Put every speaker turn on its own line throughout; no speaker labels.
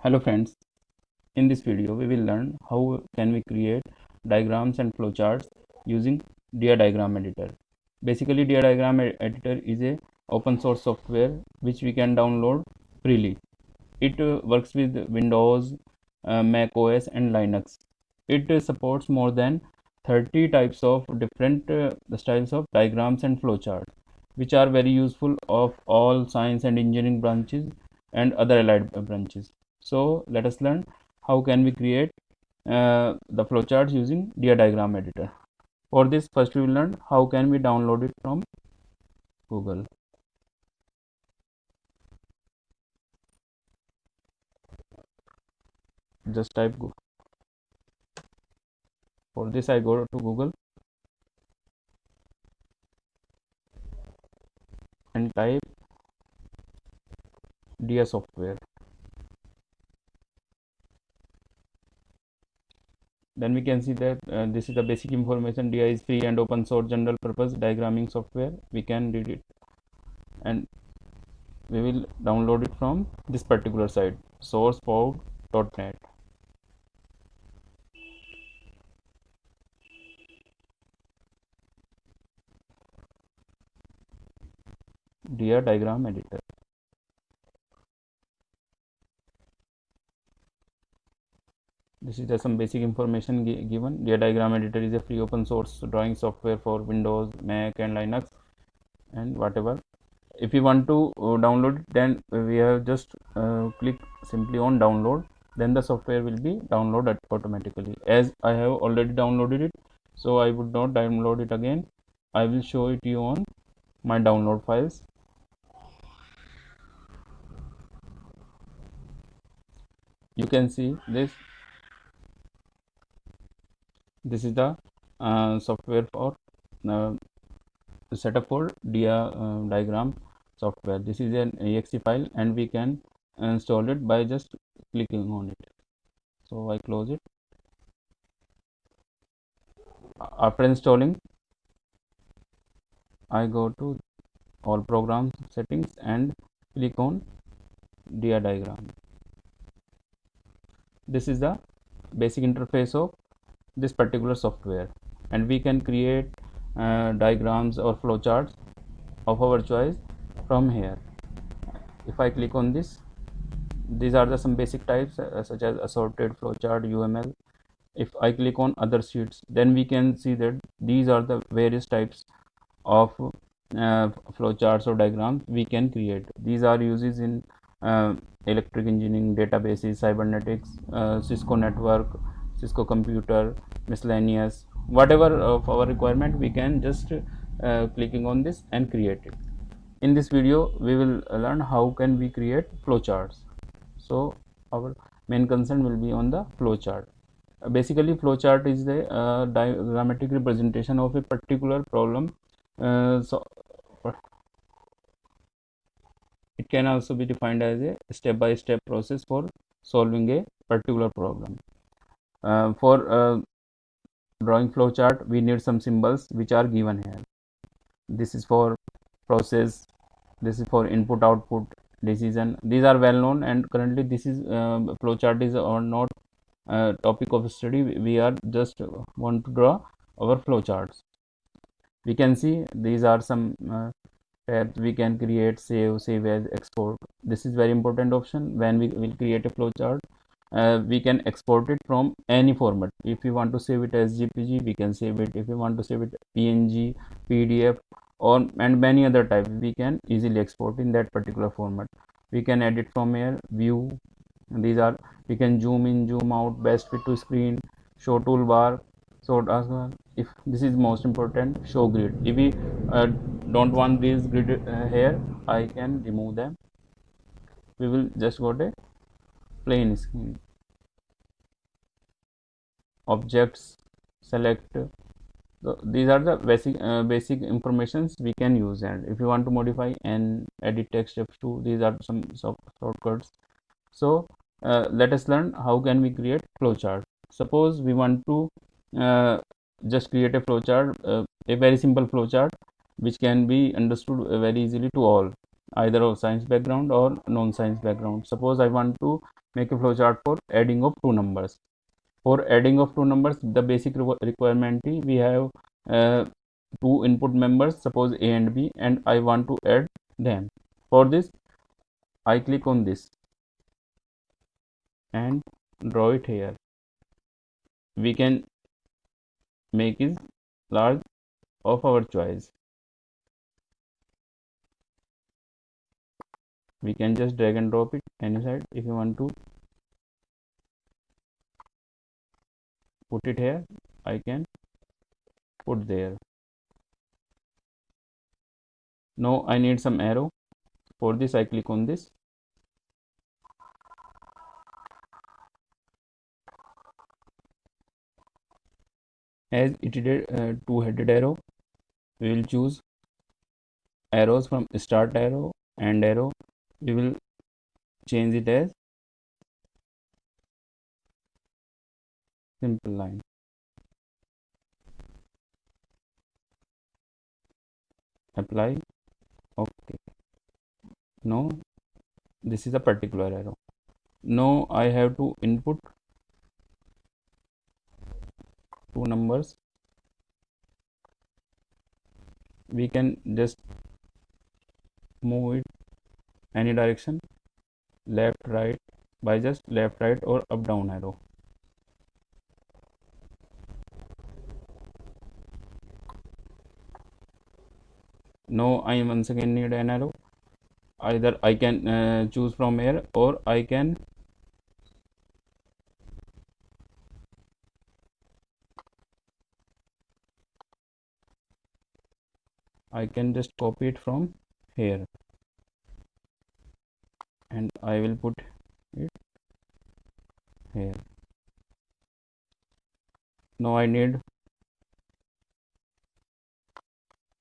Hello friends, in this video we will learn how can we create diagrams and flowcharts using Dia Diagram Editor. Basically Dia Diagram Editor is a open source software which we can download freely. It works with Windows, Mac OS and Linux. It supports more than 30 types of different styles of diagrams and flowcharts which are very useful of all science and engineering branches and other allied branches. So let us learn how can we create the flowcharts using Dia Diagram Editor. For this, first we will learn how can we download it from Google. Just type Google. For this I go to Google and type Dia software. Then we can see that this is the basic information. Dia is free and open source general purpose diagramming software. We can read it and we will download it from this particular site, sourceforge.net. Dia Diagram Editor. This is just some basic information given. Dia Diagram Editor is a free open source drawing software for Windows, Mac and Linux and whatever. If you want to download it, then we have just click simply on download, then the software will be downloaded automatically. As I have already downloaded it, so I would not download it again. I will show it to you on my download files. You can see this is the software for setup for Dia diagram software. This is an exe file and we can install it by just clicking on it. So I close it. After installing, I go to all program settings and click on Dia diagram. This is the basic interface of this particular software, and we can create diagrams or flowcharts of our choice from here. If I click on this, these are the some basic types such as assorted flowchart, UML. If I click on other sheets, then we can see that these are the various types of flowcharts or diagrams we can create. These are uses in electric engineering, databases, cybernetics, Cisco network, Cisco computer, miscellaneous, whatever of our requirement, we can just clicking on this and create it. In this video we will learn how can we create flowcharts. So our main concern will be on the flowchart. Basically flowchart is the diagrammatic representation of a particular problem. So it can also be defined as a step-by-step process for solving a particular problem. For drawing flowchart, we need some symbols which are given here. This is for process, this is for input output decision. These are well known, and currently this is flowchart is or not topic of study. We are just want to draw our flowcharts. We can see these are some tabs we can create, save as, export. This is very important option. When we will create a flowchart, we can export it from any format. If you want to save it as JPG, we can save it. If you want to save it PNG, PDF, or and many other types, we can easily export in that particular format. We can edit from here, view. These are, we can zoom in, zoom out, best fit to screen, show toolbar. So if this is most important, show grid. If we don't want this grid here, I can remove them. We will just go to plain screen, objects, select. So these are the basic informations we can use. And if you want to modify and edit text f2, these are some shortcuts. So let us learn how can we create flowchart. Suppose we want to just create a flowchart, a very simple flowchart which can be understood very easily to all, either of science background or non-science background. Suppose I want to make a flowchart for adding of two numbers. For adding of two numbers, the basic requirement is we have two input members, suppose A and B, and I want to add them. For this, I click on this and draw it here. We can make it large of our choice. We can just drag and drop it any side. If you want to put it here, I can put there. Now I need some arrow. For this, I click on this. As it is a two-headed arrow, we will choose arrows from start arrow, end arrow. We will change it as simple line. Apply. Okay. Now this is a particular arrow. Now I have to input two numbers. We can just move it any direction, left, right, by just left, right, or up, down arrow. Now I once again need an arrow. Either I can choose from here, or I can just copy it from here, and I will put it here. Now I need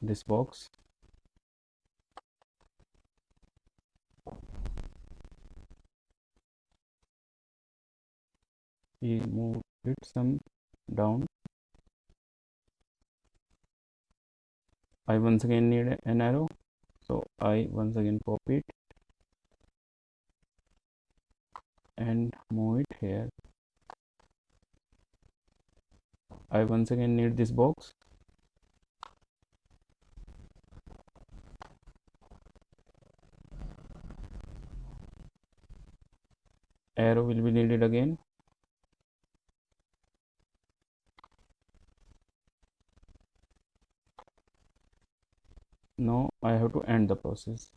this box. We move it some down. I once again need an arrow, so I once again copy it and move it here. I once again need this box. Arrow will be needed again. Now I have to end the process.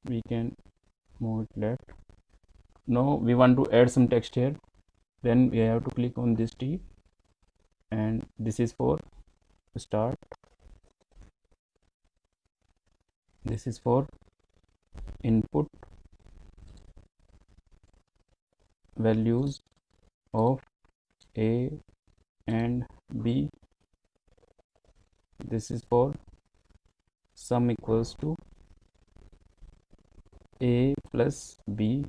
We can move it left. Now we want to add some text here. Then we have to click on this T, and this is for start. This is for input values of A and B. This is for sum equals to A plus B.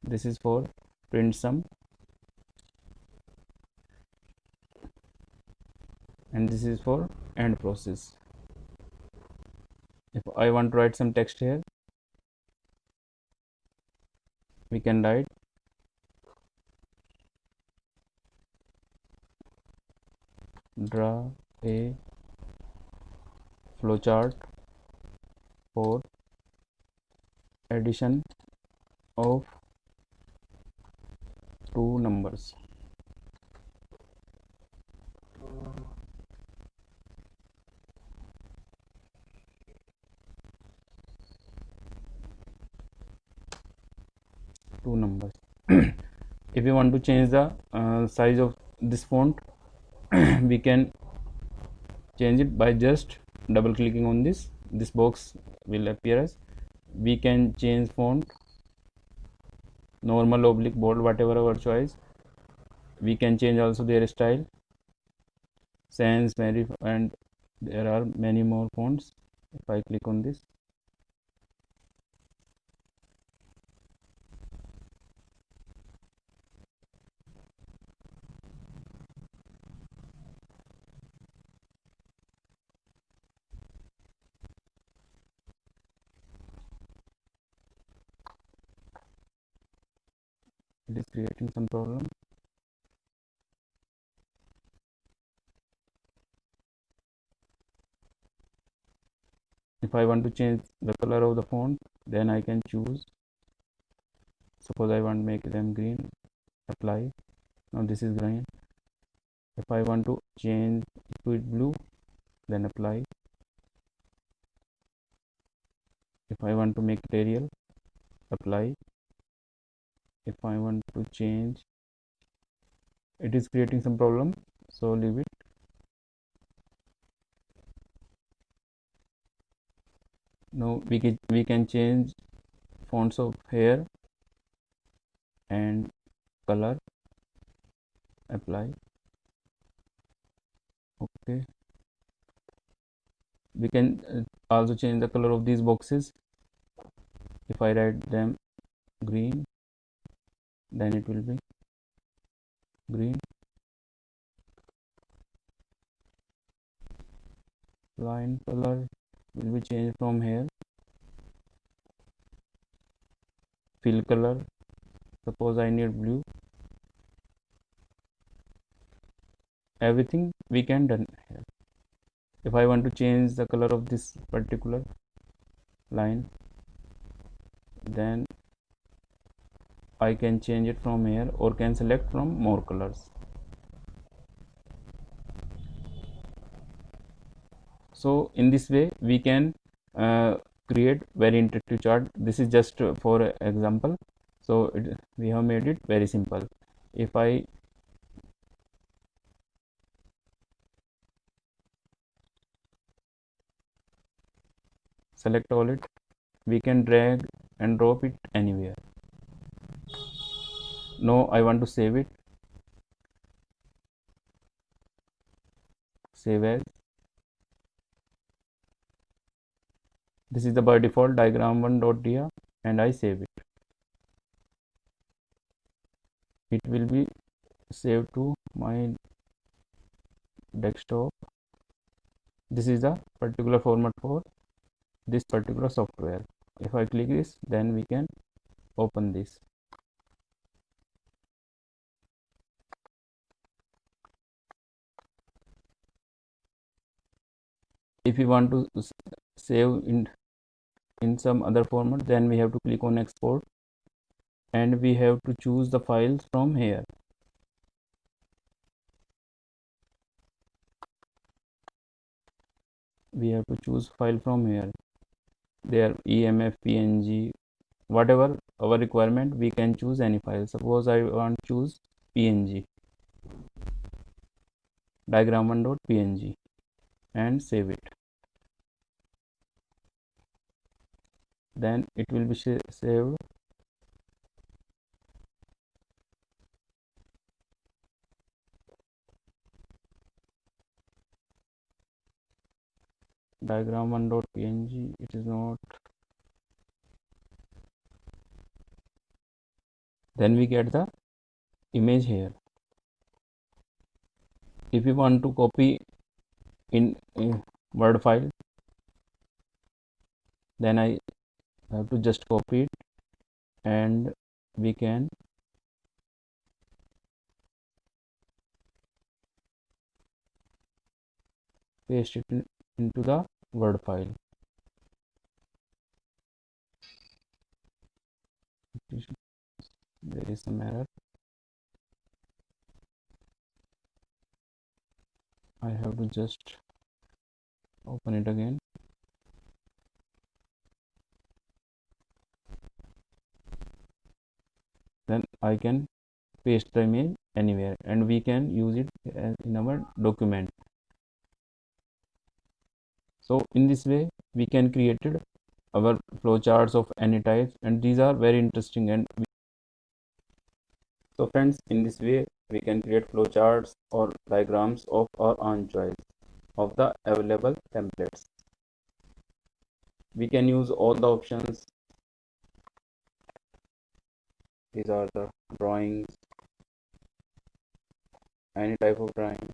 This is for print sum, and this is for end process. If I want to write some text here, we can write draw a flowchart for addition of two numbers. Two numbers. If you want to change the size of this font, we can change it by just double clicking on this box will appear as. We can change font normal, oblique, bold, whatever our choice. We can change also their style, sans, serif, and there are many more fonts. If I click on this, it is creating some problem. If I want to change the color of the font, then I can choose. Suppose I want to make them green, apply. Now this is green. If I want to change to it blue, then apply. If I want to make it Arial, apply. If I want to change, it is creating some problem, so leave it. Now we can change fonts of here and color, apply. Okay, we can also change the color of these boxes. If I write them green, then it will be green. Line color will be changed from here. Fill color, suppose I need blue. Everything we can done here. If I want to change the color of this particular line, then I can change it from here or can select from more colors. So in this way we can create very interactive chart. This is just for example, so we have made it very simple. If I select all it, we can drag and drop it anywhere. Now I want to save it, save as. This is the by default diagram1.dia and I save it. It will be saved to my desktop. This is the particular format for this particular software. If I click this, then we can open this. If we want to save in some other format, then we have to click on export and we have to choose the files from here. We have to choose file from here. There EMF, PNG, whatever our requirement, we can choose any file. Suppose I want to choose PNG, diagram1.png, and save it. Then it will be saved. Diagram1.png, it is not. Then we get the image here. If we want to copy in Word file, then I have to just copy it and we can paste it into the Word file. There is some error. I have to just open it again. Then I can paste the image anywhere and we can use it in our document. So in this way we can create our flowcharts of any types, and these are very interesting and So friends, in this way we can create flowcharts or diagrams of our own choice of the available templates. We can use all the options. These are the drawings, any type of drawing.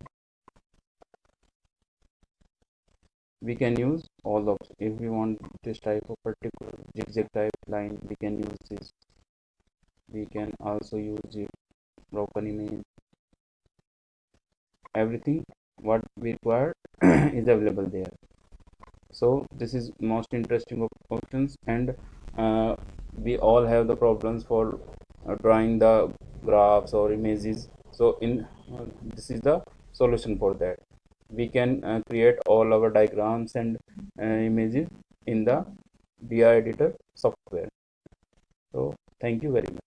We can use all the options. If we want this type of particular zigzag type line, we can use this. We can also use the broken image. Everything what we require is available there. So this is most interesting options, and we all have the problems for drawing the graphs or images. So in this is the solution for that. We can create all our diagrams and images in the BI editor software. So thank you very much.